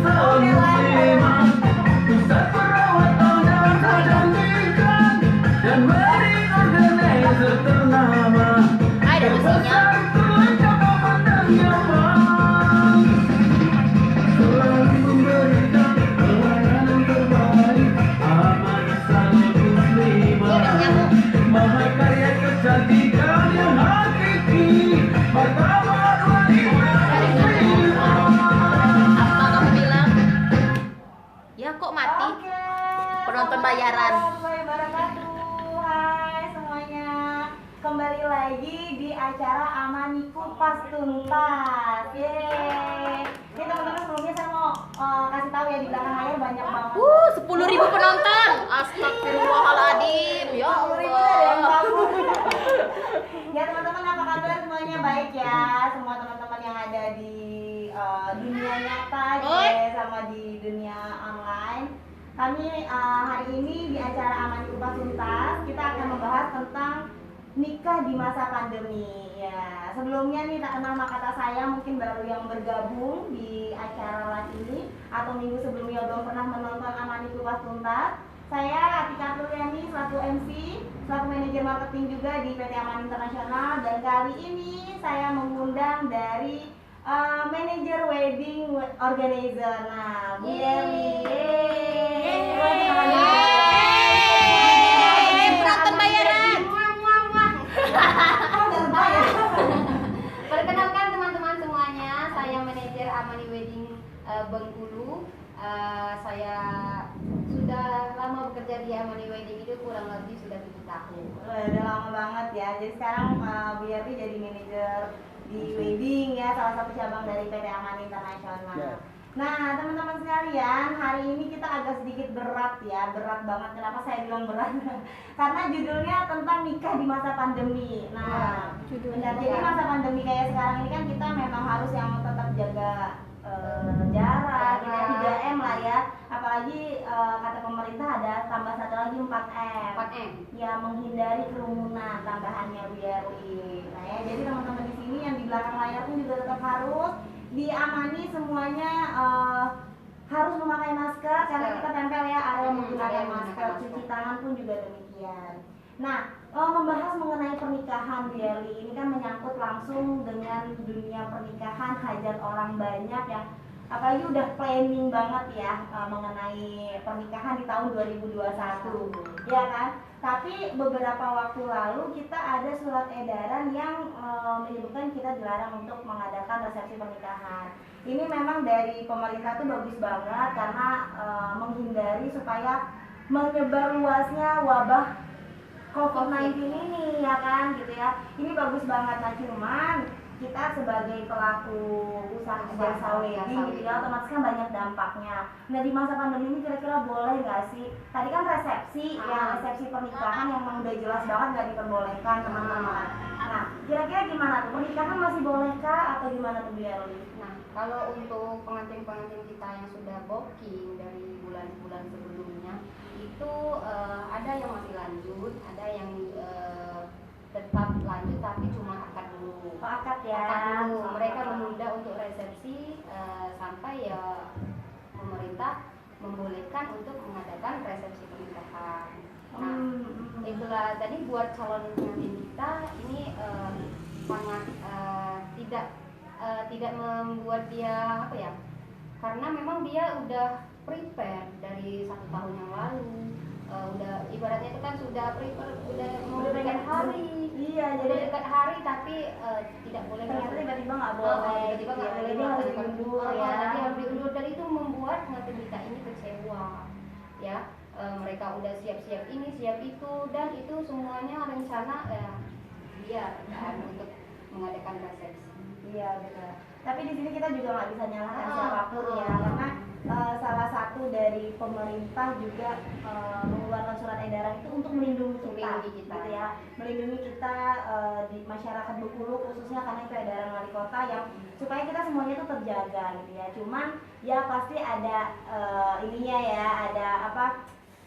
Oke lanjut. Pusat perawatan dan kecantikan dan wedding organizer ternama. Ada musiknya. Lengkap aman dan nyaman. Selalu memberikan pelayanan terbaik. Amanah Salon Muslimah. Mahakarya kecantikan yang hakiki. Martabat wanita muslimah. Apa kamu bilang? Ya kok mati? Oke. Penonton bayaran. Warahmatullahi wabarakatuh. Hai semuanya. Kembali lagi di acara Amani Kupas Tuntas. Yeay. Ini teman-teman sebelumnya saya mau kasih tahu ya di belakang layar banyak banget. 10.000 penonton. Astagfirullahaladzim. Ya 10.000 ada yang Allah. tahu. Ya teman-teman apa kabar semuanya baik ya. Semua teman-teman yang ada di dunia nyata Oi. sama di dunia online. Kami hari ini di acara Amani Kupas Tuntas kita akan membahas tentang nikah di masa pandemi. Ya, sebelumnya nih tak kenal maka kata saya mungkin baru yang bergabung di acara live ini atau minggu sebelumnya belum pernah menonton Amani Kupas Tuntas. Saya Atika Tuliani selaku MC, selaku manajer marketing juga di PT Amani Internasional dan kali ini saya mengundang dari manajer wedding organizer. Nah, Bu Yeli. Penonton bayaran. Perkenalkan teman-teman semuanya, saya manajer Amani Wedding Bengkulu. Saya sudah lama bekerja di Amani Wedding itu kurang lebih sudah 7 tahun. Udah lama banget ya. Jadi sekarang Bu Yerti jadi manajer di wedding ya, salah satu cabang dari PT Amani Internasional. Ya. Nah, teman-teman sekalian, hari ini kita agak sedikit berat ya, berat banget. Kenapa saya bilang berat? Karena judulnya tentang nikah di masa pandemi. Nah, benar. Jadi masa pandemi kayak sekarang ini kan kita memang harus yang tetap jaga jarak, gitu ya, 3M lah ya. Apalagi kata pemerintah ada tambah satu lagi 4M. 4M. Ya, menghindari kerumunan tambahannya Bu Yerli. Nah ya, jadi teman-teman di sini yang di belakang layar pun juga tetap harus diamani semuanya, harus memakai masker karena kita tempel ya, area menggunakan masker, cuci tangan pun juga demikian. Nah, membahas mengenai pernikahan Bu Yerli ini kan menyangkut langsung dengan dunia pernikahan, hajat orang banyak yang apalagi udah planning banget ya mengenai pernikahan di tahun 2021 ya kan. Tapi beberapa waktu lalu kita ada surat edaran yang menyebutkan kita dilarang untuk mengadakan resepsi pernikahan. Ini memang dari pemerintah tuh bagus banget karena menghindari supaya menyebar luasnya wabah COVID-19 ini ya kan gitu ya. Ini bagus banget. Nah cuman kita sebagai pelaku usaha jasa wedding gitu ya, otomatis kan banyak dampaknya. Nah di masa pandemi ini kira-kira boleh nggak sih? Tadi kan resepsi, ya resepsi pernikahan yang memang udah jelas banget nggak diperbolehkan teman-teman. Nah kira-kira gimana tuh? Pernikahan masih bolehkah atau gimana tuh Bu Yerli? Nah, kalau untuk pengantin-pengantin kita yang sudah booking dari bulan-bulan sebelumnya, itu ada yang masih lanjut, ada yang tetap lanjut tapi cuma akad dulu. Oh, akad ya. Akad dulu. Mereka menunda untuk resepsi sampai ya pemerintah membolehkan untuk mengadakan resepsi pernikahan. Nah, itulah tadi buat calon pengantin kita ini sangat tidak membuat dia apa ya? Karena memang dia udah prepare dari 1 tahun yang lalu. Udah ibaratnya itu kan sudah prepare, udah mau dekat hari. Iya, Udah jadi dekat hari tapi tidak boleh. ternyata tiba-tiba nggak boleh. Tiba-tiba nggak boleh. Jadi harus diundur ya. Jadi harus diundur dan itu membuat pengantin kita ini kecewa. Ya, mereka udah siap-siap ini, siap itu dan itu semuanya rencana dia untuk mengadakan resepsi. Iya benar. Tapi di sini kita juga nggak bisa nyalahkan siapapun ya, karena salah satu dari pemerintah juga mengeluarkan surat edaran itu untuk melindungi kita, Melindungi kita. gitu ya, melindungi kita di masyarakat Bengkulu khususnya karena itu edaran wali kota yang supaya kita semuanya itu terjaga gitu ya. Cuman ya pasti ada ininya ya, ada apa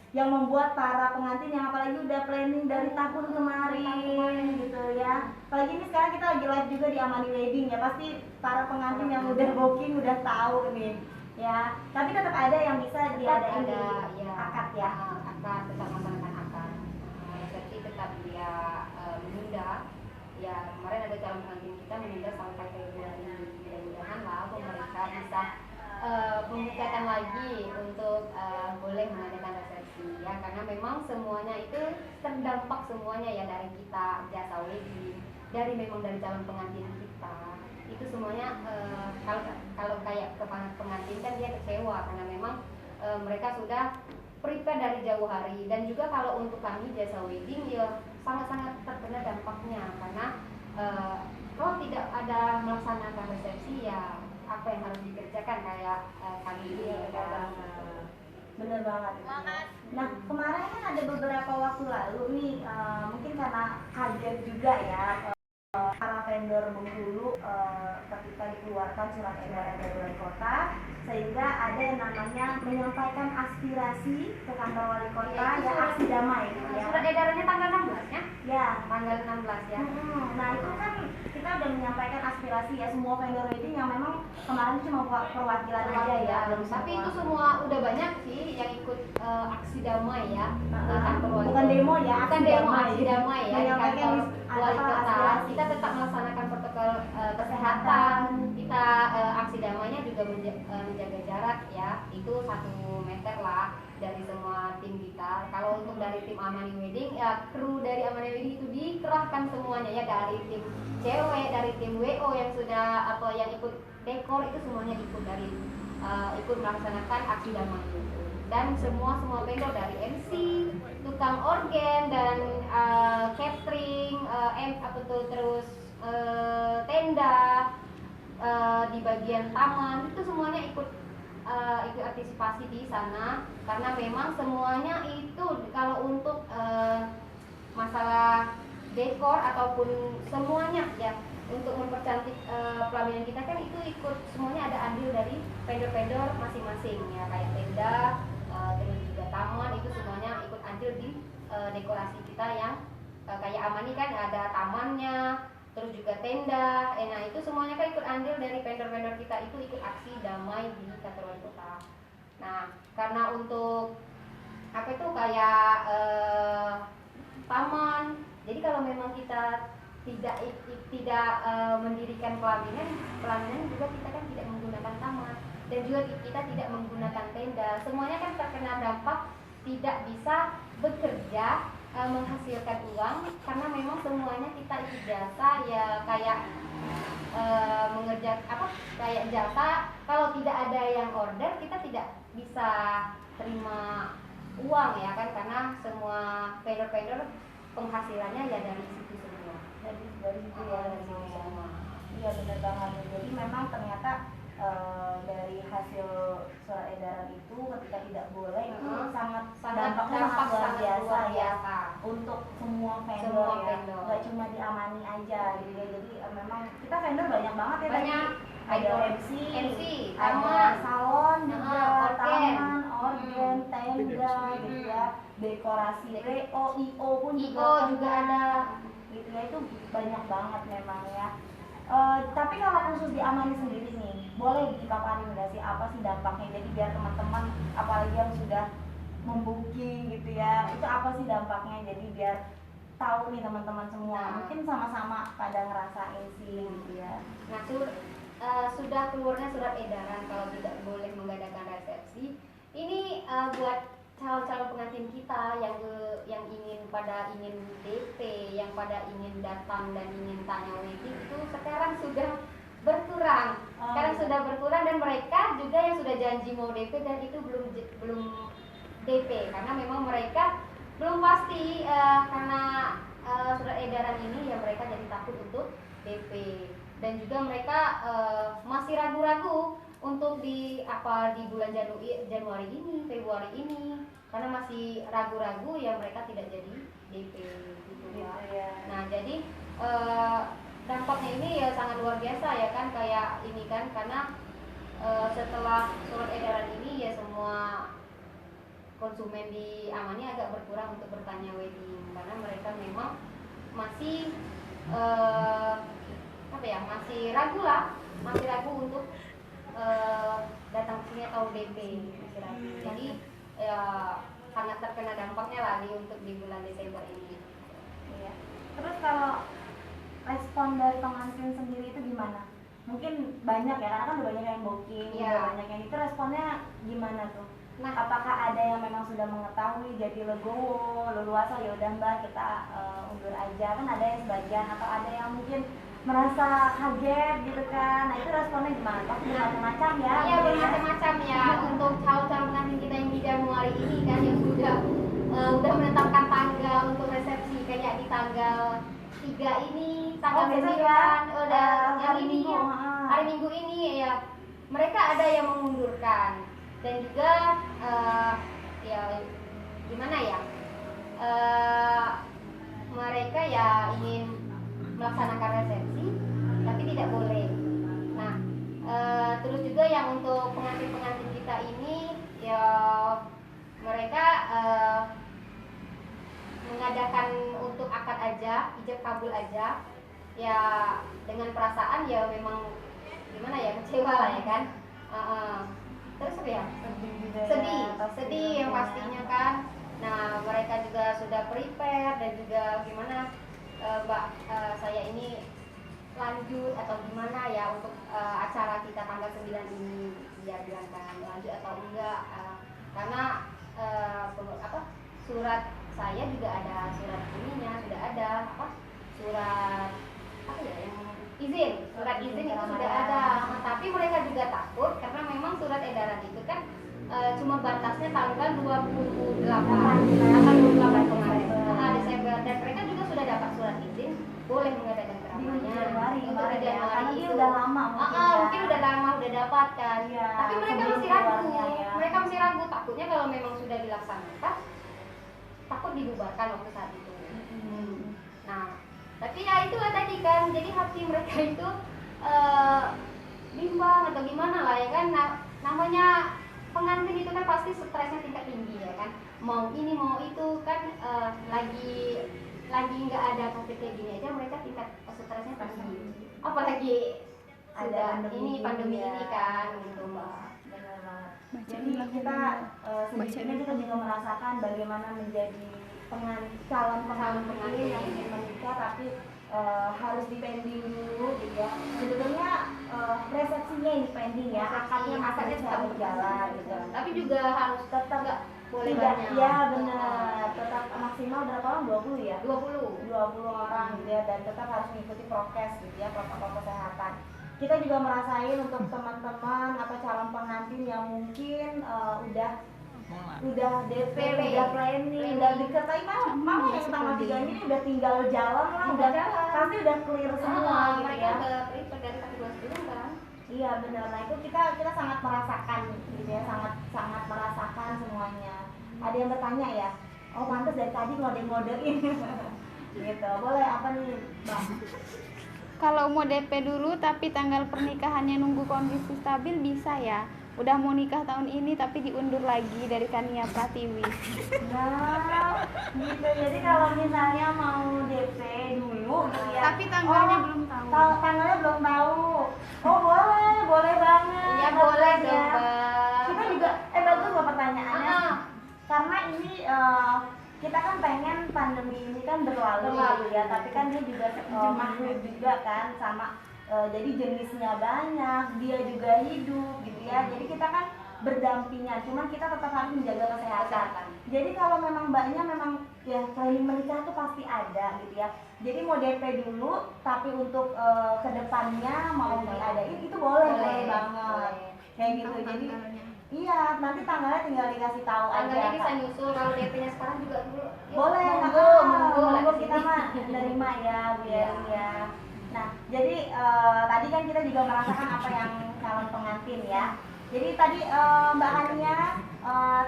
yang membuat para pengantin yang apalagi udah planning dari tahun kemarin gitu ya. Apalagi ini sekarang kita lagi live juga di Amani Wedding ya, pasti para pengantin yang udah booking udah tahu nih ya. Tapi tetap ada yang bisa diadain di ya, akad ya. akad tetap melaksanakan akad. Resepsi tetap dia menunda. Ya kemarin ada calon pengantin kita menunda sampai Februari. Mudah-mudahan lah pemerintah bisa membukakan lagi untuk boleh mengadakan resepsi ya, karena memang semuanya itu terdampak semuanya ya, dari kita jasa wedding, dari memang dari calon pengantin kita itu semuanya. Kalau kayak ke pengantin kan dia kecewa karena memang mereka sudah prepare dari jauh hari, dan juga kalau untuk kami jasa wedding ya sangat-sangat terkena dampaknya karena kalau tidak ada melaksanakan resepsi ya apa yang harus dikerjakan kayak kami ini ya. Bener banget. Nah kemarin kan ada beberapa waktu lalu nih, mungkin karena kaget juga ya, para vendor Bengkulu ketika dikeluarkan surat edaran dari wali kota, sehingga ada yang namanya menyampaikan aspirasi ke kantor wali kota ya, aksi damai ya. Surat edarannya tanggal 16 ya? Ya, Tanggal 16 ya. Nah itu kan kita udah menyampaikan aspirasi ya, semua vendor wedding yang memang kemarin cuma perwakilan aja ya, belum Tapi semua. itu semua udah banyak sih yang ikut aksi damai ya ke kantor wali Bukan kota. demo ya, Bukan demo, aksi damai ya di menyampaikan kantor wali kota. aspirasi. Kita tetap melaksanakan protokol kesehatan. Kita aksi damainya juga menjaga jarak ya, itu 1 meter lah dari semua tim kita. Kalau untuk dari tim Amani Wedding ya, kru dari Amani Wedding itu dikerahkan semuanya ya, dari tim cewek, dari tim WO yang sudah yang ikut dekor itu semuanya ikut dari ikut melaksanakan aksi damai itu. Dan semua vendor dari MC, tukang organ dan catering, terus tenda, di bagian taman itu semuanya ikut antisipasi di sana, karena memang semuanya itu kalau untuk masalah dekor ataupun semuanya ya untuk mempercantik pelaminan kita kan itu ikut semuanya, ada andil dari vendor-vendor masing-masing ya, kayak tenda, terus juga taman, itu semuanya ikut andil di dekorasi kita yang kayak Amani kan ada tamannya, terus juga tenda, nah itu semuanya kan ikut andil dari vendor-vendor kita, itu ikut aksi damai di kantor wali kota. Nah karena untuk apa itu kayak taman, jadi kalau memang kita tidak mendirikan pelaminan juga kita kan tidak menggunakan taman, dan juga kita tidak menggunakan tenda, semuanya kan terkena dampak, tidak bisa bekerja menghasilkan uang, karena memang semuanya kita ikut jasa ya, kayak kayak jasa. Kalau tidak ada yang order kita tidak bisa terima uang ya kan, karena semua vendor-vendor penghasilannya ya dari situ semua. Dari situ ya, Dari situ semua. Iya benar banget. Jadi memang ternyata dari hasil surat edaran itu ketika tidak boleh itu dampaknya sangat luar biasa ya untuk semua vendor ya, nggak cuma di Amani aja gitu ya. Jadi memang kita vendor banyak banget ya, Banyak. tadi ada MC, ada taman, salon juga, organ. taman, organ, tenda gitu ya, dekorasi WO, IO pun IO juga ada. gitu ya, itu banyak banget memang ya. Tapi kalau khusus di Amani sendiri nih, boleh dipaparin nggak sih apa sih dampaknya? Jadi biar teman-teman, apalagi yang sudah membooking gitu ya, itu apa sih dampaknya? Jadi biar tahu nih teman-teman semua, mungkin sama-sama pada ngerasain sih gitu ya. Nah sudah keluarnya surat edaran kalau tidak boleh mengadakan resepsi. Ini buat calon-calon pengantin kita yang ingin DP, yang pada ingin datang dan ingin tanya wedding, itu sekarang sudah berkurang. Sudah berkurang, dan mereka juga yang sudah janji mau DP dan itu belum DP karena memang mereka belum pasti, karena surat edaran ini ya mereka jadi takut untuk DP, dan juga mereka masih ragu-ragu untuk di bulan Januari ini, Februari ini, karena masih ragu-ragu ya mereka tidak jadi DP gitu ya. Nah jadi dampaknya ini ya sangat luar biasa ya kan, kayak ini kan, karena setelah surat edaran ini ya semua konsumen di Amani agak berkurang untuk bertanya wedding, karena mereka memang masih masih ragu untuk datang ke sini atau DP istirahat. Jadi ya sangat terkena dampaknya lah untuk di bulan Desember ini. Iya. Terus kalau respon dari pengantin sendiri itu gimana? Mungkin banyak ya, karena kan udah banyak yang booking, Iya. udah banyak yang itu, responnya gimana tuh? Nah, Apakah ada yang memang sudah mengetahui jadi legowo, leluasa, ya udah Mbak kita undur aja, kan ada yang sebagian, atau ada yang mungkin merasa kaget gitu kan? Nah itu responnya gimana? Pasti bermacam-macam ya? iya gitu ya? bermacam-macam ya untuk calon-calon pengantin kita yang di Januari ini kan yang udah menetapkan tanggal untuk resepsi kayak di tanggal 3 ini, tanggal Oh, besok 9 ya? udah yang Hari ini Minggu, ya. ah. Hari Minggu ini ya mereka ada yang mengundurkan dan juga ya gimana ya mereka ya ingin melaksanakan resepsi tapi tidak boleh. Nah terus juga yang untuk pengantin-pengantin kita ini ya mereka mengadakan untuk akad aja, ijab kabul aja ya dengan perasaan ya memang gimana ya kecewa lah ya kan. Terus apa ya? Sedih juga Sedih, ya, pasti sedih yang ya. pastinya kan. Nah mereka juga sudah prepare dan juga gimana Mbak saya ini lanjut atau gimana ya untuk acara kita tanggal 9 ini dia bilang kan lanjut atau enggak karena surat saya juga ada surat ininya sudah ada surat apa ya yang izin surat izin itu sudah ada. Nah, tapi mereka juga takut karena memang surat edaran itu kan cuma batasnya tanggal 28 kemarin Desember dan mereka juga sudah dapat surat izin boleh mengadakan keramaian Januari untuk kemarin di ya, Januari karena dia itu. udah lama mungkin ya. Mungkin udah lama udah dapat kan. Iya, Tapi mereka sebelum masih ragu. keluarnya ya. Mereka masih ragu takutnya kalau memang sudah dilaksanakan takut dibubarkan waktu saat itu. Nah, tapi ya itulah tadi kan. Jadi hati mereka itu bimbang atau gimana lah ya kan. Nah, namanya pengantin itu kan pasti stresnya tingkat tinggi ya kan. Mau ini mau itu kan lagi nggak ada COVID kayak gini aja mereka tingkat stresnya tinggi. Apalagi Ada ada pandemi ini kan gitu Mbak. Benar banget. Jadi kita sedikitnya kita juga merasakan bagaimana menjadi calon pengantin yang ingin menikah tapi harus dipending dulu gitu ya. Sebetulnya resepsinya yang dipending ya, akadnya tetap berjalan gitu. Tapi juga harus Tetap nggak boleh tidak, banyak. ya benar, tetap maksimal berapa orang? 20 ya? 20. 20 orang gitu ya, dan tetap harus mengikuti prokes gitu ya, protokol kesehatan. Kita juga merasain untuk teman-teman atau calon pengantin yang mungkin udah DP, udah planning, udah deket lagi mama yang tanggal 3 ini udah tinggal jalan lah, udah pasti udah clear semua gitu mereka ya. udah prepare dari 1 bulan sebelum kan. Iya benar, nah itu kita sangat merasakan gitu ya, sangat merasakan semuanya. Ada yang bertanya ya, oh pantas dari tadi ngode-ngodein gitu, boleh apa nih Bang? Kalau mau DP dulu tapi tanggal pernikahannya nunggu kondisi stabil bisa ya. Udah mau nikah tahun ini tapi diundur lagi dari Kania Pratiwi. Nah, gitu. Jadi kalau misalnya mau DP dulu gitu ya. Tapi tanggalnya belum tahu. Tanggalnya belum tahu. Oh, boleh banget. Iya boleh ya. dong Mbak. Kita juga bagus loh pertanyaannya. Ah. Karena ini kita kan pengen pandemi ini kan berlalu ya, tapi kan dia juga makhluk juga kan sama jadi jenisnya banyak, dia juga hidup gitu ya. Jadi kita kan berdampingan, cuman kita tetap harus menjaga kesehatan. Jadi kalau memang mbaknya memang ya planning menikah tuh pasti ada gitu ya. Jadi mau DP dulu, tapi untuk kedepannya mau diadain itu boleh banget. Kayak gitu. Jadi iya, nanti tanggalnya tinggal dikasih tahu aja. Tanggalnya bisa Kak. nyusul kalau DP-nya sekarang juga dulu. Boleh, monggo kita mah menerima ya, biar ya. Nah, jadi tadi kan kita juga merasakan apa yang calon pengantin ya. Jadi tadi Mbak Hania,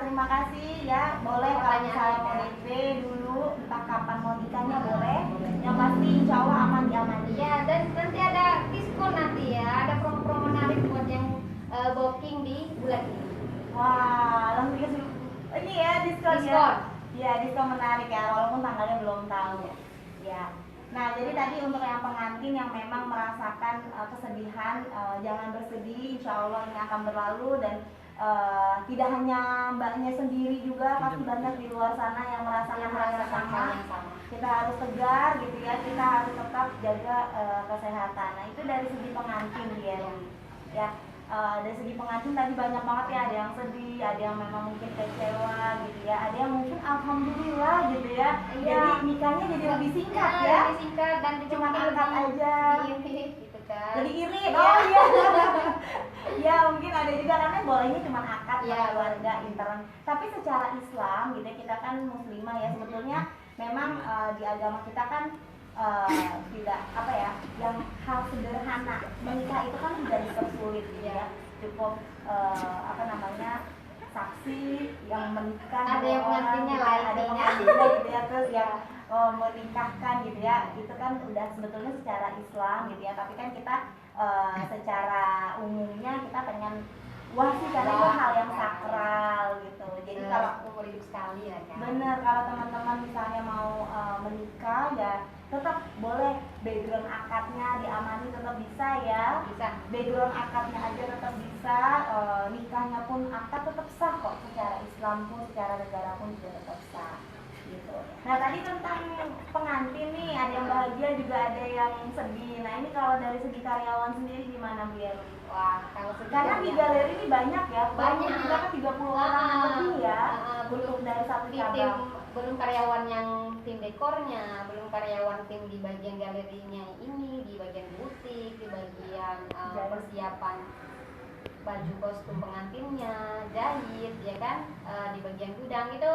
terima kasih ya. Boleh kalau misalnya mau DP dulu, entah kapan mau nikahnya boleh. Yang pasti insya Allah aman diamani. Iya, dan nanti ada diskon nanti ya. Ada promo-promo menarik buat yang booking di bulan ini. Wah, langsung dikasih ini ya diskon ya. Diskon. Ya, diskon menarik ya, walaupun tanggalnya belum tahu. Ya. Nah, jadi tadi untuk yang pengantin yang memang merasakan kesedihan, jangan bersedih, insya Allah ini akan berlalu. Dan tidak hanya mbaknya sendiri juga, pasti banyak di luar sana yang merasakan hal yang sama. Kita harus tegar gitu ya, kita harus tetap jaga kesehatan. Nah, itu dari segi pengantin dia ya. Dari segi pengantin tadi banyak banget ya, ada yang sedih, ada yang memang mungkin kecewa gitu ya, ada yang mungkin alhamdulillah gitu ya. Jadi nikahnya jadi lebih singkat ya. Lebih singkat dan Cuma angkat aja. gitu kan. Jadi iri. Oh iya. Ya mungkin ada juga karena bolehnya cuma akad sama keluarga intern. Tapi secara Islam gitu ya, kita kan muslimah ya, sebetulnya memang di agama kita kan tidak apa ya, yang hal sederhana menikah itu kan tidak dipersulit gitu ya. Cukup apa namanya, saksi yang menikah, Ada yang pengantinnya lah ada intinya. pengantinnya gitu ya, terus yang menikahkan gitu ya, itu kan udah sebetulnya secara Islam gitu ya. Tapi kan kita secara umumnya kita pengen wah sih, karena itu hal yang sakral gitu. Jadi kalau umur hidup sekali ya kan. bener, kalau teman-teman misalnya mau menikah ya tetap boleh background akadnya diamani, tetap bisa ya. Bisa. Background akadnya aja tetap bisa, nikahnya pun akad tetap sah kok, secara Islam pun, secara negara pun juga tetap sah gitu. Nah tadi tentang pengantin nih, ada yang bahagia juga ada yang sedih. Nah ini kalau dari segi karyawan sendiri gimana Bu Yeli? Wah, kalau sedih Karena di galeri ini banyak ya, Banyak. kita kan 30 orang lebih ya, belum dari satu tim, cabang. belum karyawan yang tim dekornya, belum karyawan tim di bagian galerinya ini, di bagian butik, di bagian persiapan baju kostum pengantinnya, jahit ya kan, di bagian gudang itu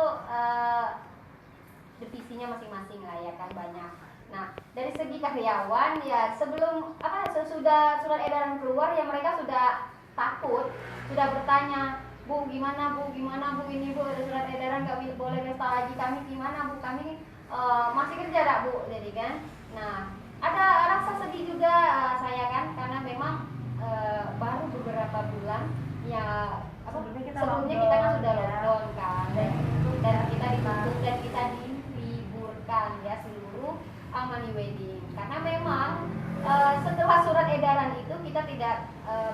divisinya masing-masing lah ya kan, banyak. Nah, dari segi karyawan ya sebelum sesudah surat edaran keluar ya mereka sudah takut, sudah bertanya, Bu gimana Bu ini Bu, ada surat edaran nggak boleh pesta lagi, kami gimana Bu, kami masih kerja tak Bu, jadi kan. Nah, ada rasa sedih juga saya kan, karena memang baru beberapa bulan ya sebelumnya kita kan sudah lockdown kan, dan kita ditutup dan kita diliburkan ya seluruh Amani Wedding, karena memang setelah surat edaran itu kita tidak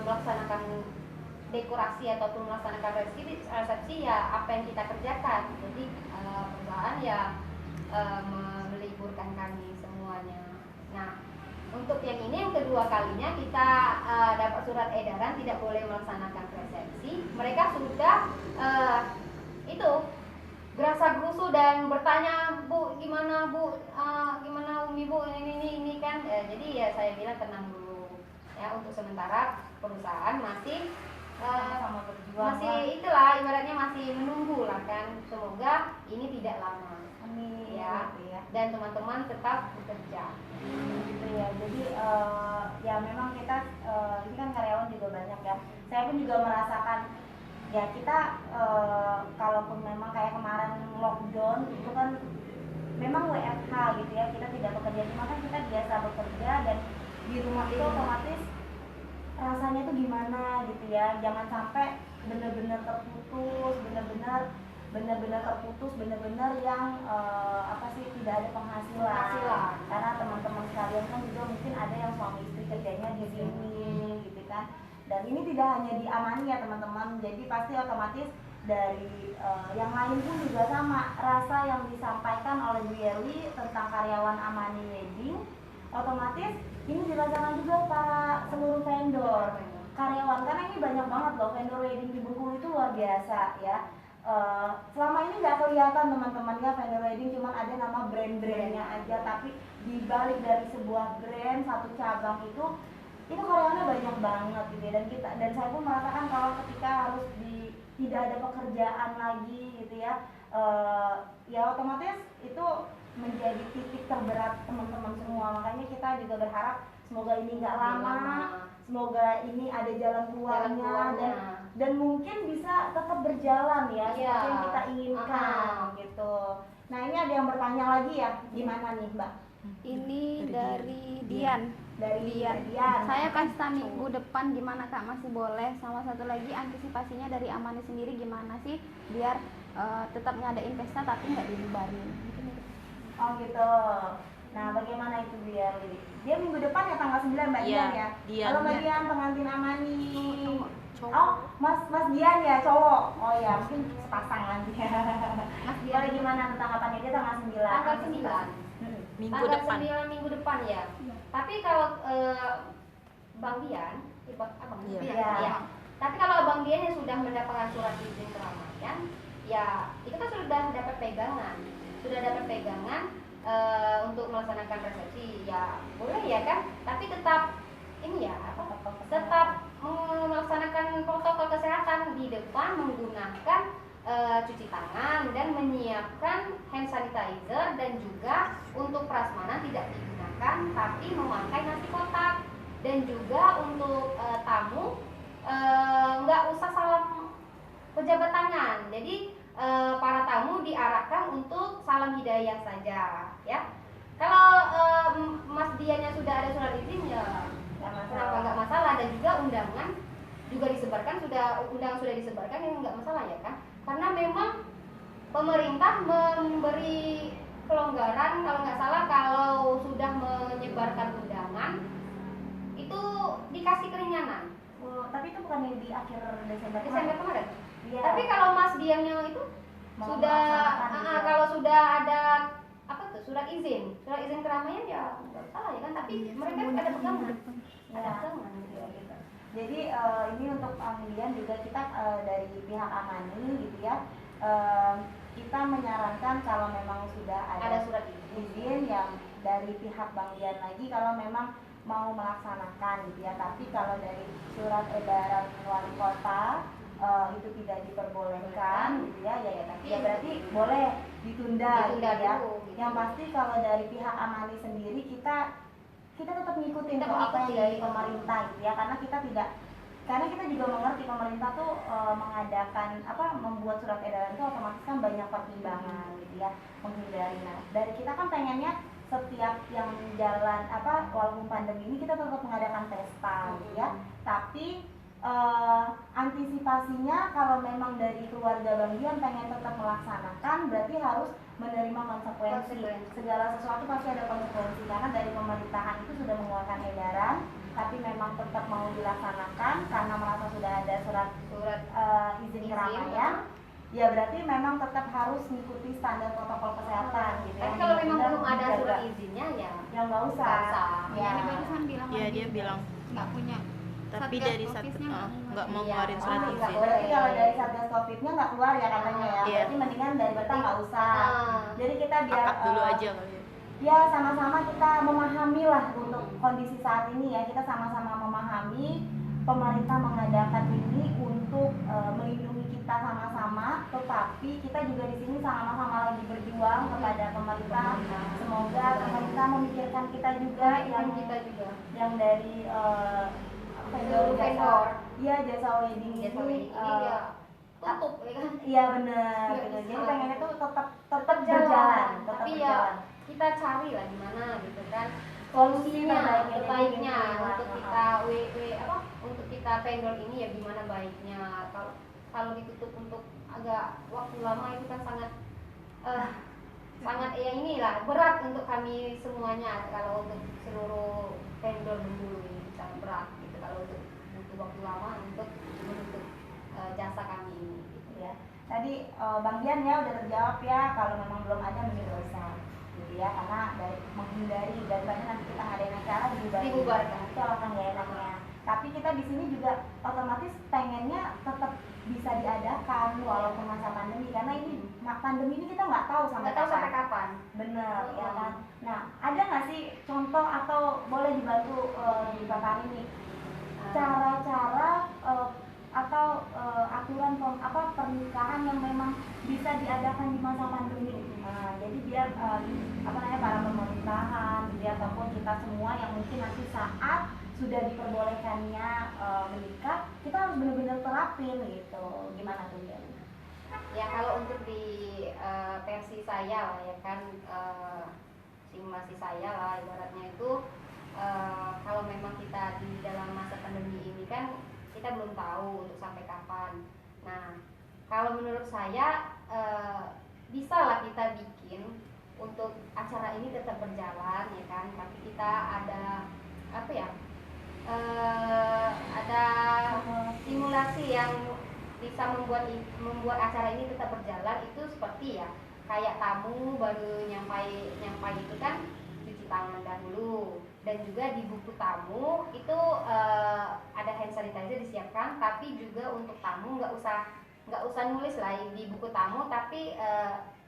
melaksanakan dekorasi ataupun melaksanakan resepsi ya apa yang kita kerjakan. Jadi perusahaan ya meliburkan kami semuanya. Nah, untuk yang ini yang kedua kalinya kita dapat surat edaran tidak boleh melaksanakan resepsi. Mereka sudah itu gerasa gerusu dan bertanya, Bu gimana Bu, gimana Umi Bu, ini kan. Jadi ya saya bilang tenang dulu ya, untuk sementara perusahaan masih sama berjuang masih itulah ibaratnya masih menunggu lah kan, semoga ini tidak lama. Amin Ya, gitu ya. dan teman-teman tetap bekerja. Gitu ya. Jadi ya memang kita ini kan karyawan juga banyak ya. Saya pun juga merasakan ya, kita kalaupun memang kayak kemarin lockdown itu kan memang WFH gitu ya, kita tidak bekerja, cuma kan kita biasa bekerja dan di rumah itu otomatis rasanya tuh gimana gitu ya. Jangan sampai benar-benar terputus, benar-benar yang tidak ada penghasilan. Karena teman-teman sekalian kan juga mungkin ada yang suami istri kerjanya di sini gitu kan. Dan ini tidak hanya di Amani ya teman-teman, jadi pasti otomatis dari yang lain pun juga sama. Rasa yang disampaikan oleh Bu Yeli tentang karyawan Amani Wedding, otomatis ini dirasakan juga para seluruh vendor karyawan, karena ini banyak banget loh vendor wedding di Bengkulu itu luar biasa ya. Selama ini nggak kelihatan teman-teman ya, vendor wedding cuma ada nama brand-brandnya aja, tapi di balik dari sebuah brand satu cabang itu karyawannya banyak banget gitu ya. Dan saya pun merasakan kalau ketika harus tidak ada pekerjaan lagi gitu ya, ya otomatis itu menjadi titik terberat teman-teman semua. Makanya kita juga berharap semoga ini nggak lama, semoga ini ada jalan keluarnya, dan mungkin bisa tetap berjalan ya seperti yang kita inginkan gitu. Nah ini ada yang bertanya lagi ya, gimana nih Mbak? Ini dari Dian. Dian. Saya kasih minggu depan gimana Kak, masih boleh? Sama satu lagi, antisipasinya dari Amani sendiri gimana sih biar tetap ngadain pesta tapi nggak dibubarin? Oh gitu. Nah, bagaimana itu biar dia minggu depan ya tanggal 9 Mbak Iya, Dian ya. Dian. Kalau Mbak Dian pengantin Amani. Cowok. Oh, Mas Dian ya cowok. Oh ya, mungkin sepasang nanti. Mas Dia Dian gimana tentang kapannya dia tanggal 9. tanggal 9. Minggu Tanggal depan. 9 minggu depan ya. Tapi kalau Bang Dian, Abang Iya. Dian, Iya. ya. Tapi kalau Abang Dian yang sudah mendapatkan surat izin keramaian, ya itu kan sudah dapat pegangan, untuk melaksanakan resepsi, ya boleh ya kan? Tapi tetap ini ya, tetap melaksanakan protokol kesehatan di depan menggunakan cuci tangan dan menyiapkan hand sanitizer, dan juga untuk prasmanan tidak digunakan tapi memakai nasi kotak, dan juga untuk tamu nggak usah salam pejabat tangan. Jadi para tamu diarahkan untuk salam hidayah saja ya. Kalau Mas Diannya sudah ada surat izin ya kenapa nggak masalah, dan juga undangan juga disebarkan, undangan sudah disebarkan, yang nggak masalah ya kan, karena memang pemerintah memberi kelonggaran kalau nggak salah, kalau sudah menyebarkan undangan itu dikasih keringanan. Oh, tapi itu bukan di akhir Desember Kemarin. Iya. Tapi kalau Mas Diannya itu Mau sudah melaksanakan gitu ya. kalau sudah ada apa tuh surat izin keramaian ya nggak salah ya kan, tapi mereka ada pegangan. Ya. Gitu. Jadi ini untuk pemilihan juga kita dari pihak Amani gitu ya, kita menyarankan kalau memang sudah Ada surat izin yang dari pihak Bang Dian lagi kalau memang mau melaksanakan gitu ya. Tapi kalau dari surat edaran wali kota itu tidak diperbolehkan gitu ya, ya berarti boleh ditunda gitu ya. dulu, gitu. Yang pasti kalau dari pihak Amani sendiri kita tetap ngikutin kok apa yang dari pemerintah gitu ya, karena kita juga mengerti pemerintah tuh mengadakan membuat surat edaran itu otomatis kan banyak pertimbangan gitu ya, menghindari. Nah, dari kita kan pengennya setiap yang jalan walaupun pandemi ini kita tetap mengadakan pesta gitu ya. Tapi antisipasinya kalau memang dari keluarga Bang Dian pengen tetap melaksanakan, berarti harus menerima konsekuensi. Segala sesuatu pasti ada konsekuensi, karena dari pemerintahan itu sudah mengeluarkan edaran, tapi memang tetap mau dilaksanakan karena merasa sudah ada surat izin keramaian, ya berarti memang tetap harus mengikuti standar protokol kesehatan gitu. Tapi kalau memang belum ada surat izinnya ya nggak usah. Ya, ini barusan bilang Iya, lagi dia bilang. nggak punya. Tapi Satgas dari Covid-nya nggak mau Iya. ngeluarin surat Nggak izin. boleh. Berarti kalau dari Satgas Covid-nya nggak keluar ya katanya ya. Iya. Berarti mendingan dari kita nggak usah. Jadi kita biar Akad dulu aja kali ya. ya sama-sama kita memahami lah untuk kondisi saat ini ya. Kita sama-sama memahami pemerintah mengadakan ini untuk melindungi kita sama-sama, tetapi kita juga di sini sama-sama lagi berjuang kepada pemerintah. Semoga pemerintah memikirkan kita juga yang dari vendor. Iya, jasa wedding Jasa ini wedding ini ya tutup ya kan. iya benar Nggak gitu. bisa. Jadi pengennya tuh tetap Tetap berjalan, tetap tapi berjalan. ya kita cari lah gimana gitu kan Solusinya solusinya terbaiknya terbaiknya jadi untuk gimana? kita untuk kita vendor ini ya gimana baiknya. Kalau ditutup untuk agak waktu lama itu kan sangat ya inilah berat untuk kami semuanya. Kalau untuk seluruh vendor Bengkulu ini sangat berat gitu, kalau untuk butuh waktu lama untuk menutup jasa kami ini gitu. Ya. Tadi Bang Dian ya udah terjawab ya, kalau memang belum ada mending gak usah gitu ya, karena dari menghindari daripada nanti kita ngadain acara Dibubarkan. itu akan gak enaknya. Tapi kita di sini juga otomatis pengennya tetap bisa diadakan walaupun masa pandemi, karena ini pandemi ini kita nggak tahu sampai Nggak tahu sampai kapan. Bener ya kan. Nah, ada nggak sih contoh atau boleh dibantu dipaparin nih cara-cara atau aturan pernikahan yang memang bisa diadakan di masa pandemi. Nah, jadi biar para pemerintahan, dia ataupun kita semua yang mungkin nanti saat sudah diperbolehkannya menikah, kita harus benar-benar terapin gitu. Gimana tuh ya? Ya kalau untuk di versi saya lah ya kan, simulasi saya lah ibaratnya itu, kalau memang kita di dalam masa pandemi ini kan kita belum tahu untuk sampai kapan. Nah kalau menurut saya bisa lah kita bikin untuk acara ini tetap berjalan ya kan, tapi kita ada apa ya, ada simulasi yang bisa membuat acara ini tetap berjalan. Itu seperti ya kayak tamu baru nyampai itu kan cuci tangan dahulu, dan juga di buku tamu itu ada hand sanitizer disiapkan, tapi juga untuk tamu nggak usah nulis lah di buku tamu, tapi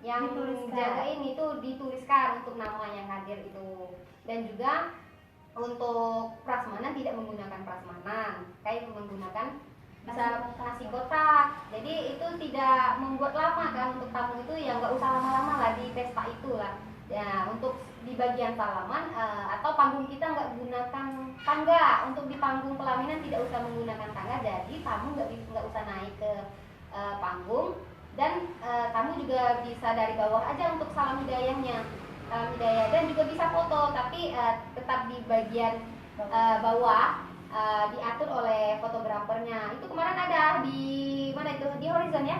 yang jagain itu dituliskan untuk nama yang hadir itu. Dan juga untuk prasmanan tidak menggunakan prasmanan, kayak menggunakan bisa nasi kotak. Jadi itu tidak membuat lama kan untuk tamu itu, ya nggak usah lama-lama lah di pesta itu lah. Ya untuk di bagian salaman atau panggung kita nggak gunakan tangga. Untuk di panggung pelaminan tidak usah menggunakan tangga, jadi tamu nggak usah naik ke panggung, dan tamu juga bisa dari bawah aja untuk salam hidayahnya, dan juga bisa foto, tapi tetap di bagian bawah diatur oleh fotografernya. Itu kemarin ada di mana itu, di Horizon ya,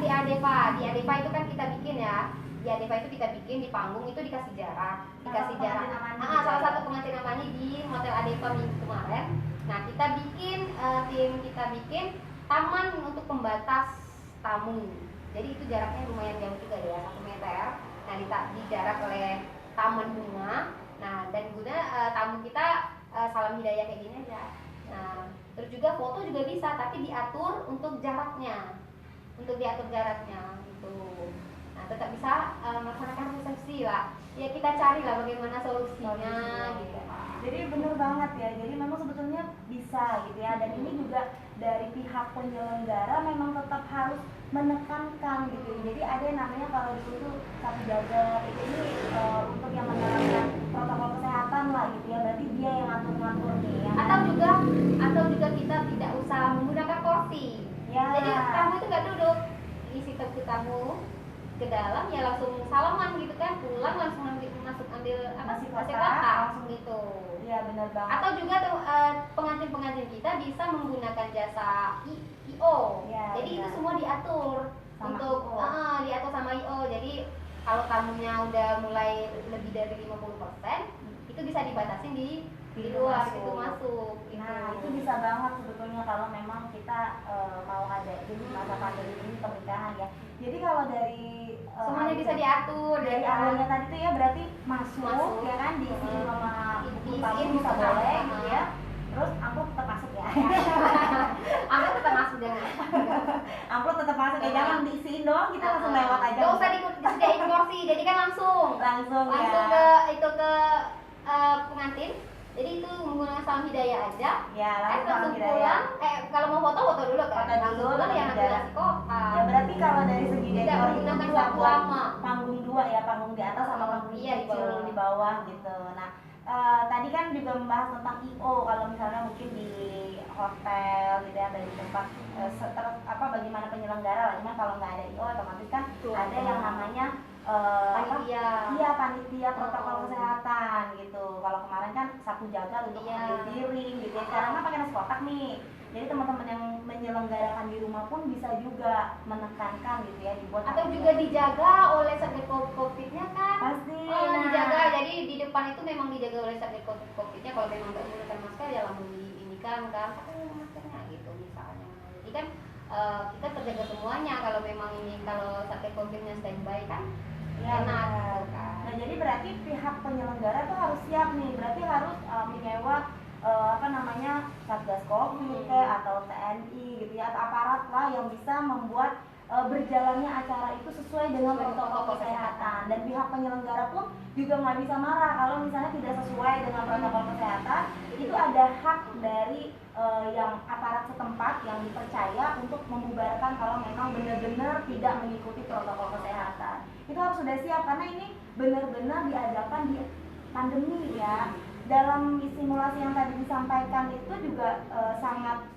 di Adeva itu kan kita bikin ya. Di Adeva itu kita bikin di panggung itu dikasih jarak. Salah satu pengantin amani di Hotel Adeva minggu kemarin. Nah tim kita bikin taman untuk pembatas tamu. Jadi itu jaraknya lumayan jauh juga ya, 1 meter. Nah dijarak oleh taman bunga. Nah dan guna tamu kita salam hidayah kayak gini aja. Nah terus juga foto juga bisa, tapi diatur untuk jaraknya, gitu. Nah tetap bisa melaksanakan resepsi lah. Ya kita cari lah bagaimana solusinya gitu. Jadi benar banget ya. Jadi memang sebetulnya bisa gitu ya. Dan ini juga dari pihak penyelenggara memang tetap harus menekankan gitu. Jadi ada yang namanya kalau dulu satu jaga ini untuk yang menerapkan protokol kesehatan lah gitu ya. Berarti dia yang ngatur-ngatur nih ya. Atau juga kita tidak usah menggunakan kursi. Ya. Jadi tamu itu nggak duduk, isi tamu ke dalam ya langsung salaman gitu kan, pulang langsung ambil nasi kotak langsung gitu. Iya benar banget. Atau juga pengantin kita bisa menggunakan jasa IO. Ya, jadi benar. itu semua diatur Sama untuk IO. diatur sama IO. Jadi kalau tamunya udah mulai lebih dari 50%, itu bisa dibatasin di luar, itu masuk. Nah itu bisa banget sebetulnya kalau memang kita mau ada di masa pandemi ini pernikahan ya. Jadi kalau dari Semuanya bisa diatur dari awalnya tadi tuh ya berarti masuk. Ya kan diisiin sama ibu tamu bisa boleh gitu ya. Terus amplop tetap masuk ya. Amplop tetap masuk jangan. Amplop tetap masuk ya, jangan diisiin doang kita langsung lewat aja. Gak usah disediain kursi, jadi kan langsung ya. ke pengantin. Jadi itu menggunakan salam hidayah aja. Ya, Langsung pulang. Kalau mau foto dulu kan. Foto dulu, Langsung pulang ya nanti udah. nasi kotak. Ya berarti kalau dari segi Tidak dekor itu menggunakan bisa waktu buat lama. panggung 2 ya, panggung di atas sama panggung Iya, di kecil bawah. di bawah gitu. Nah tadi kan juga membahas tentang IO, kalau misalnya mungkin di hotel gitu ya, dari tempat bagaimana penyelenggara lah. Cuman kalau nggak ada IO otomatis kan ada yang namanya panitia protokol kesehatan gitu. Kalau kemarin kan sapu jaga untuk ambil piring gitu ya. Sekarang kan pakai nasi kotak nih. Jadi teman-teman yang menyelenggarakan di rumah pun bisa juga menekankan gitu ya, dibuat Atau juga dijaga oleh satgas COVID-nya kan. pasti. Dijaga. Jadi di depan itu memang dijaga oleh satgas COVID-nya. Kalau memang nggak menggunakan masker ya langsung diinikan kan. Pakai maskernya gitu misalnya. Jadi kan kita terjaga semuanya. Kalau memang kalau satgas COVID-nya standby kan. Ya, enak benar. gitu kan. Nah jadi berarti pihak penyelenggara tuh harus siap nih, berarti harus menyewa satgas COVID atau TNI gitu ya, atau aparat lah yang bisa membuat berjalannya acara itu sesuai dengan protokol kesehatan. Dan pihak penyelenggara pun juga nggak bisa marah kalau misalnya tidak sesuai dengan protokol kesehatan. Itu ada hak dari yang aparat setempat yang dipercaya untuk membubarkan kalau memang benar-benar tidak mengikuti protokol kesehatan. Itu harus sudah siap karena ini benar-benar diadakan di pandemi ya. Dalam simulasi yang tadi disampaikan itu juga sangat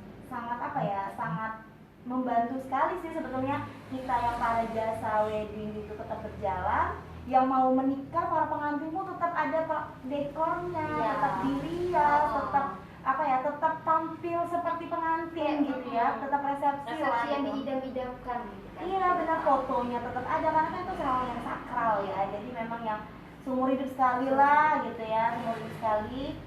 membantu sekali sih sebetulnya kita yang para jasa wedding itu tetap berjalan. Yang mau menikah para pengantin pun tetap ada dekornya, tetap dirias, tetap tampil seperti pengantin gitu ya, tetap resepsi lah yang gitu. diidam-idamkan gitu kan. Iya benar, fotonya tetap ada karena kan itu hal yang sakral sakral ya. Jadi memang yang seumur hidup sekali lah gitu ya, seumur hidup sekali.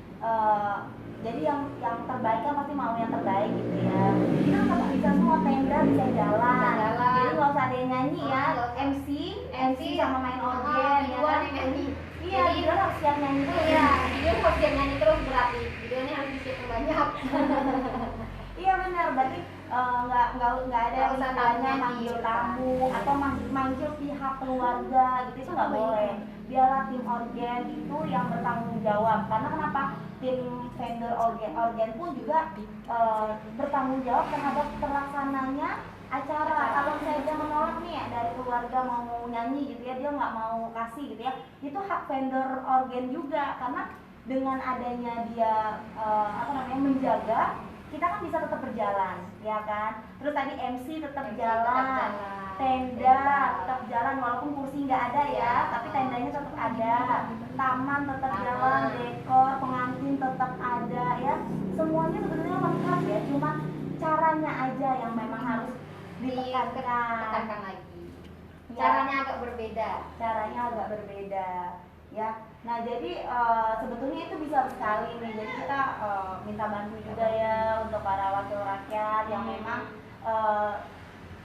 Jadi yang terbaik kan pasti mau yang terbaik gitu ya. Jadi kan nggak bisa semua, tenda bisa jalan. Jadi nggak usah ada yang nyanyi ya, MC sama main organ ya kan. Iya, Jadi dia harus siap nyanyi tuh Iya, ya. video harus dia nyanyi terus berarti videonya harus disiapkan banyak. Iya benar, berarti nggak ada Nggak usah istilahnya tamu manggil nyanyi, tamu atau manggil pihak keluarga gitu, itu nggak boleh. Biarlah tim organ itu yang bertanggung jawab. Karena kenapa? Tim vendor organ pun juga bertanggung jawab terhadap terlaksananya acara. Kalau misalnya dia menolak nih dari keluarga mau nyanyi gitu ya, dia nggak mau kasih gitu ya, itu hak vendor organ juga. Karena dengan adanya dia menjaga, kita kan bisa tetap berjalan ya kan. Terus tadi MC tetap jalan, tenda tetap jalan walaupun kursi nggak ada ya, tapi tendanya tetap ada, taman tetap jalan, dekor pengantin tetap ada ya, semuanya sebenarnya lengkap ya, cuma caranya aja yang memang harus ditekankan. Tekankan lagi. Ya. Caranya agak berbeda. Caranya agak berbeda ya. Nah jadi sebetulnya itu bisa sekali nih. Jadi kita minta bantu juga ya untuk para wakil rakyat yang memang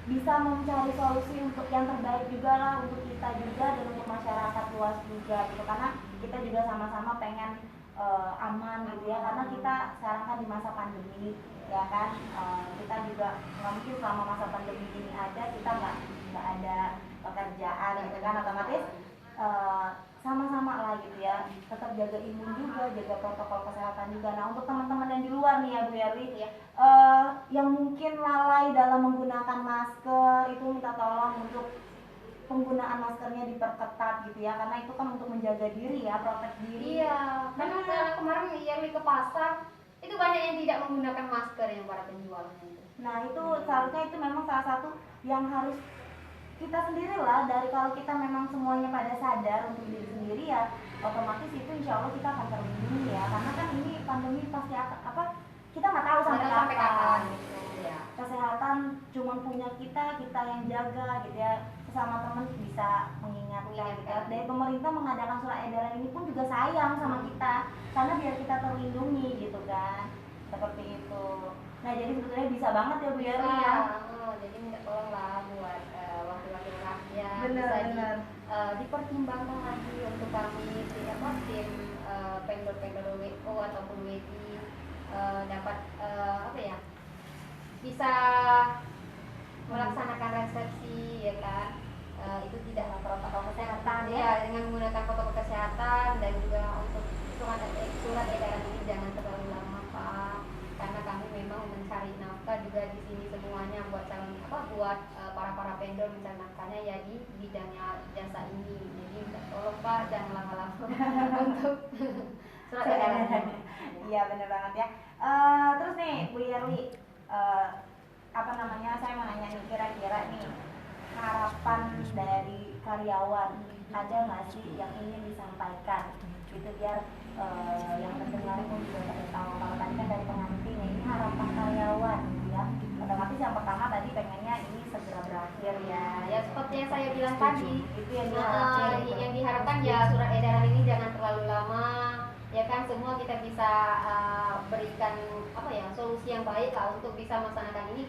bisa mencari solusi untuk yang terbaik juga lah untuk kita juga dan untuk masyarakat luas juga gitu. Karena kita juga sama-sama pengen aman gitu ya. Karena kita sekarang kan di masa pandemi ya kan. Kita juga nggak mungkin selama masa pandemi ini ada kita nggak ada pekerjaan gitu kan, otomatis sama-sama lah gitu ya, tetap jaga imun juga, jaga protokol kesehatan juga. Nah untuk teman-teman yang di luar nih ya Bu Yerli, yang mungkin lalai dalam menggunakan masker itu minta tolong untuk penggunaan maskernya diperketat gitu ya, karena itu kan untuk menjaga diri ya, protek diri. Iya, karena kemarin yang ke pasar itu banyak yang tidak menggunakan masker yang para penjualnya itu. Nah itu seharusnya itu memang salah satu yang harus kita sendiri lah, dari kalau kita memang semuanya pada sadar untuk diri sendiri ya, otomatis itu insya Allah kita akan terlindungi ya, karena kan ini pandemi pasti akan kita nggak tahu sampai kapan gitu ya. Kesehatan cuma punya kita yang jaga gitu ya, sesama teman bisa mengingatkan gitu ya. Dari pemerintah mengadakan surat edaran ini pun juga sayang sama kita, karena biar kita terlindungi gitu kan, seperti itu. Nah jadi sebetulnya bisa banget ya Bu Yerli ya. Jadi minta tolong lah buat wakil-wakil rakyat, Benar. dipertimbangkan lagi untuk kami tim vendor-vendor WO ataupun WD dapat bisa melaksanakan resepsi ya kan. Itu tidak protokol kesehatan ya, dengan menggunakan protokol kesehatan, dan juga untuk surat edaran ini jangan terlalu lama Pak, karena kami memang mencari nafkah juga di sini semuanya buat para vendor mencari nafkahnya ya di bidangnya jasa ini. Jadi tolong Pak jangan lama-lama untuk surat edaran. Iya benar banget ya. Terus nih Bu Yerli, saya mau nanya nih, kira-kira nih harapan dari karyawan ada nggak sih yang ingin disampaikan gitu, biar yang mendengar pun juga pada tahu. Kalau tadi kan dari pengantin ya, ini harapan karyawan gitu ya, otomatis yang pertama tadi pengennya ini segera berakhir ya. Ya seperti yang saya bilang tadi, Itu yang diharapkan gitu. yang diharapkan ya surat edaran ini jangan terlalu lama ya kan, semua kita bisa berikan solusi yang baik lah untuk bisa melaksanakan ini.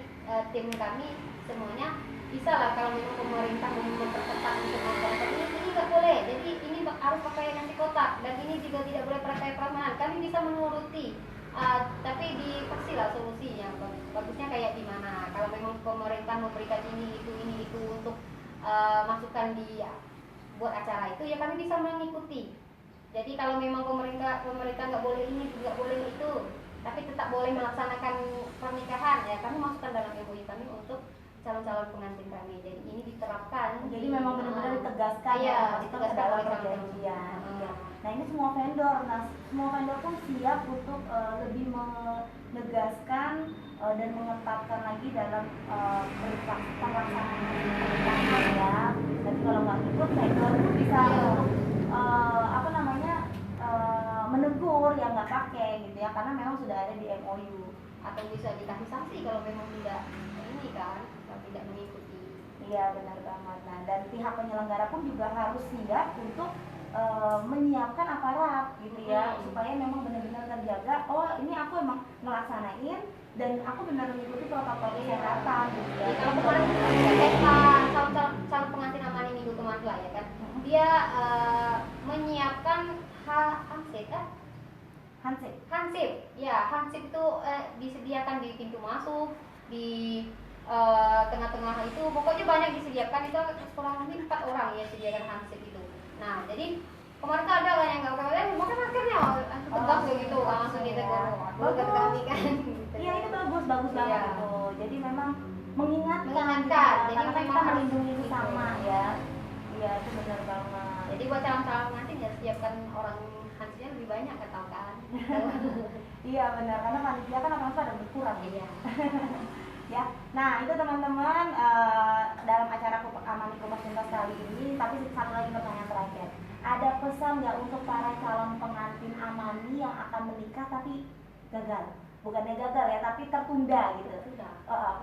Tim kami semuanya bisa lah, kalau memang pemerintah memperketat untuk masyarakat ini nggak boleh, jadi ini harus pakai nasi kotak, dan ini juga tidak boleh pakai prasmanan, kami bisa menuruti. Tapi dikasih lah solusinya, bagusnya kayak gimana. Kalau memang pemerintah memberikan ini itu untuk masukan di buat acara itu ya kami bisa mengikuti. Jadi kalau memang pemerintah nggak boleh ini, nggak boleh itu, tapi tetap boleh melaksanakan pernikahan ya, kami masukkan dalam MOU kami untuk calon-calon pengantin kami. Jadi ini diterapkan. Jadi memang benar-benar ditegaskan iya, ya, ditegaskan dalam oleh perjanjian. Iya. Nah ini semua vendor, semua vendor pun siap untuk lebih menegaskan dan mengetatkan lagi dalam pelaksanaan pernikahan ya. Jadi kalau nggak ikut, vendor pun bisa menegur yang nggak pakai gitu ya, karena memang sudah ada di MOU. Atau bisa dikasih sanksi kalau memang tidak ini kan, kalau tidak mengikuti. Iya benar banget. Nah dan pihak penyelenggara pun juga harus siap untuk menyiapkan aparat gitu ya, supaya memang benar-benar terjaga. Oh ini aku emang ngelaksanain dan aku benar mengikuti protokol kesehatan gitu ya. Ya, kalau kemarin calon pengantin Amani minggu kemarin lah ya kan, dia menyiapkan hansip, ya hansip itu disediakan di pintu masuk, di tengah-tengah itu, pokoknya banyak disediakan. Itu kurang lebih 4 orang ya sediakan hansip itu. Nah jadi kemarin tuh ada kan yang nggak pakai makan maskernya langsung tegas kayak gitu, langsung ditegur bukan kami kan. Iya itu bagus banget Iya. itu. Jadi memang mengingatkan, Jadi karena kan kita memang harus melindungi gitu. sesama ya. Iya itu benar banget. Jadi buat calon-calon pengantin ya siapkan orang hansipnya lebih banyak atau kan. Iya benar, karena panitia kan orang tua ada berkurang Iya. ya. Nah itu teman-teman dalam acara Amani Kupas Tuntas kali ini, tapi satu lagi pertanyaan terakhir. Ada pesan nggak untuk para calon pengantin Amani yang akan menikah tapi gagal? Bukannya gagal ya, tapi tertunda gitu.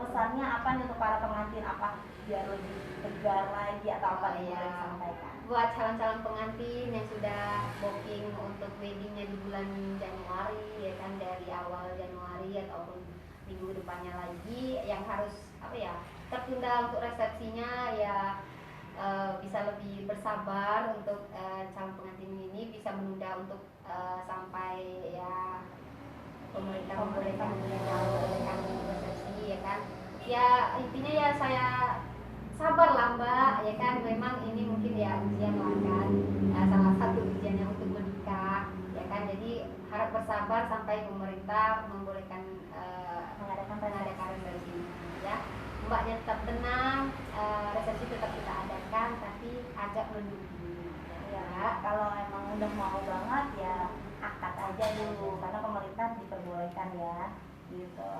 Pesannya apa nih untuk para pengantin, apa biar lebih tegar lagi atau apa nih yang boleh disampaikan? Buat calon-calon pengantin yang sudah booking untuk weddingnya di bulan Januari ya kan, dari awal Januari ataupun minggu depannya lagi, yang harus apa ya tertunda untuk resepsinya ya, bisa lebih bersabar untuk calon pengantin ini bisa menunda untuk sampai ya pemerintah membolehkan resepsi ya kan. Ya intinya ya saya sabar lah Mbak ya kan, memang ini mungkin ya ujian lah kan, salah satu ujiannya untuk menikah ya kan. Jadi harap bersabar sampai pemerintah membolehkan mengadakan resepsi ya. Mbaknya tetap tenang, resepsi tetap kita adakan tapi agak menunggu Ya kalau emang udah mau banget ya akad aja dulu, karena pemerintah diperbolehkan ya gitu.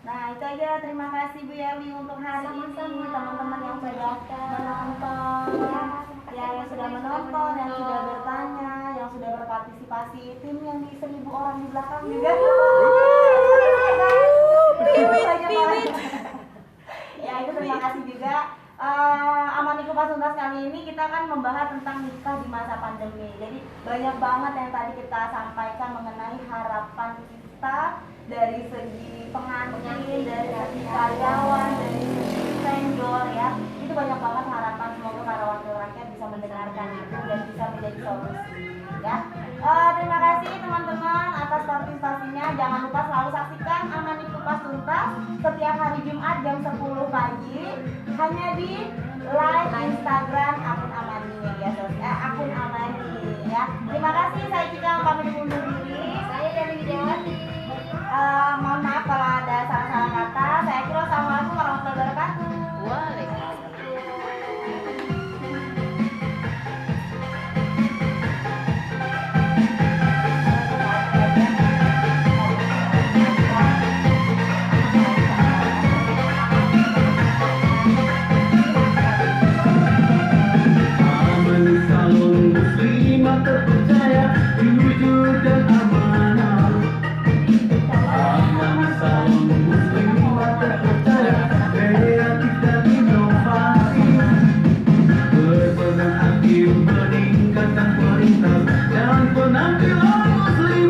Nah itu aja, terima kasih Bu Yeli untuk hari ini, Sama-sama. teman-teman yang sudah menonton ya, yang sudah menonton, yang sudah bertanya, yang sudah berpartisipasi, tim yang di 1000 orang di belakang juga. Piwit. Ya itu terima kasih juga. Amani Kupas Tuntas kali ini kita kan membahas tentang nikah di masa pandemi. Jadi banyak banget yang tadi kita sampaikan mengenai harapan kita dari segi pengantin, dari segi karyawan, dari segi vendor ya. Itu banyak banget harapan, semoga para wakil rakyat bisa mendengarkan itu dan bisa menjadi solusi ya. Terima kasih teman-teman atas partisipasinya. Jangan lupa selalu saksikan Amani Kupas Tuntas setiap hari Jumat jam 10 pagi hanya di live Instagram akun Amani Media Sosial, akun Amani ya. Terima kasih, saya Cika pamit undur.